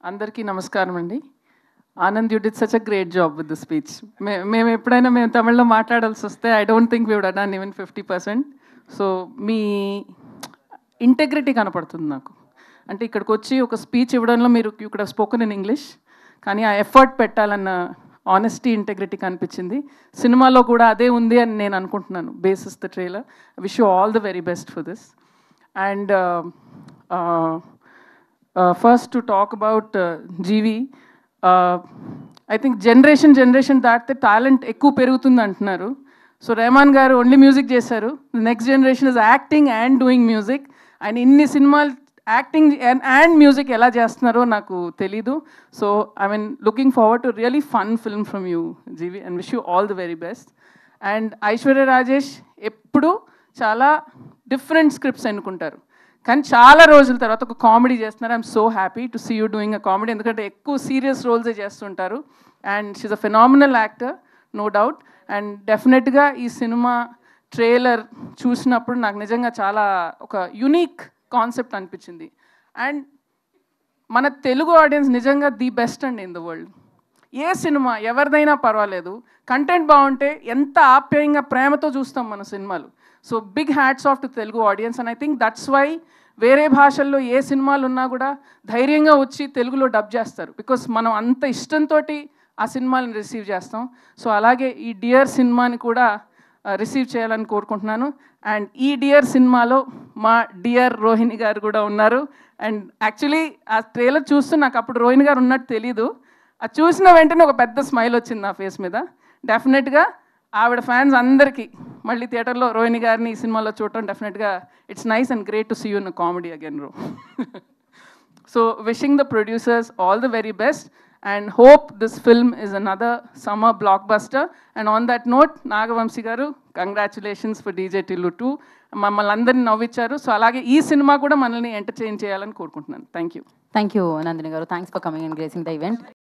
అందరికీ నమస్కారం అండి. Anand, you did such a great job with the speech. మేము ఎప్పుడైనా తమిళ్లో మాట్లాడాల్సి వస్తే I don't think we would done even 50%. So మీ ఇంటెగ్రిటీ కనపడుతుంది నాకు. అంటే ఇక్కడికి వచ్చి ఒక స్పీచ్ ఇవ్వడంలో మీరు ఇక్కడ స్పోకెన్ ఇన్ ఇంగ్లీష్, కానీ ఆ ఎఫర్ట్ పెట్టాలన్న ఆనెస్టీ, ఇంటెగ్రిటీ కనిపించింది. సినిమాలో కూడా అదే ఉంది అని నేను అనుకుంటున్నాను basis the trailer. Wish you all the very best for this. And first to talk about GV, I think generation దాటితే టాలెంట్ ఎక్కువ పెరుగుతుంది అంటున్నారు. సో రెహమాన్ గారు ఓన్లీ మ్యూజిక్ చేశారు. Next generation is acting and doing music. ఆయన ఇన్ని సినిమాలు యాక్టింగ్ అండ్ మ్యూజిక్ ఎలా చేస్తున్నారో నాకు తెలీదు. So I mean looking forward to really fun film from you GV, and wish you all the very best. And Aishwarya Rajesh ఎప్పుడు చాలా డిఫరెంట్ స్క్రిప్ట్స్ ఎన్నుకుంటారు, కానీ చాలా రోజుల తర్వాత ఒక కామెడీ చేస్తున్నారు. I'm so happy to see you doing a comedy, ఎందుకంటే ఎక్కువ సీరియస్ రోల్సే చేస్తుంటారు. And she's a phenomenal actor, no doubt. And డెఫినెట్గా ఈ సినిమా ట్రైలర్ చూసినప్పుడు నాకు నిజంగా చాలా ఒక యునీక్ కాన్సెప్ట్ అనిపించింది. అండ్ మన తెలుగు ఆడియన్స్ నిజంగా ది బెస్ట్ అండి in the world. A cinema ఎవరిదైనా పర్వాలేదు, కంటెంట్ బాగుంటే ఎంత ఆప్యాయంగా ప్రేమతో చూస్తాం మన సినిమాలు. So big hats off to Telugu audience. And I think that's why వేరే భాషల్లో ఏ సినిమాలు ఉన్నా కూడా ధైర్యంగా వచ్చి తెలుగులో డబ్ చేస్తారు, బికాస్ మనం అంత ఇష్టంతో ఆ సినిమాలను రిసీవ్ చేస్తాం. సో అలాగే ఈ డియర్ సినిమాని కూడా రిసీవ్ చేయాలని కోరుకుంటున్నాను. అండ్ ఈ డియర్ సినిమాలో మా డియర్ రోహిణి గారు కూడా ఉన్నారు. అండ్ యాక్చువల్లీ ఆ ట్రైలర్ చూస్తూ నాకు అప్పుడు రోహిణి గారు ఉన్నట్టు తెలీదు. అది చూసిన వెంటనే ఒక పెద్ద స్మైల్ వచ్చింది నా ఫేస్ మీద. డెఫినెట్గా ఆవిడ ఫ్యాన్స్ అందరికీ మళ్ళీ థియేటర్లో రోహిణి గారిని ఈ సినిమాలో చూడటం డెఫినెట్గా it's nice and great to see you in comedy again రో. So wishing the producers all the very best and hope this film is another summer blockbuster. And on that note, Nagavamsi garu, congratulations for DJ Tillu 2. మమ్మల్ని అందరినీ నవ్వించారు. So అలాగే ఈ cinema కూడా మనల్ని entertain చేయాలని కోరుకుంటున్నాను. Thank you Nandini గారు. Thanks for coming and gracing the event.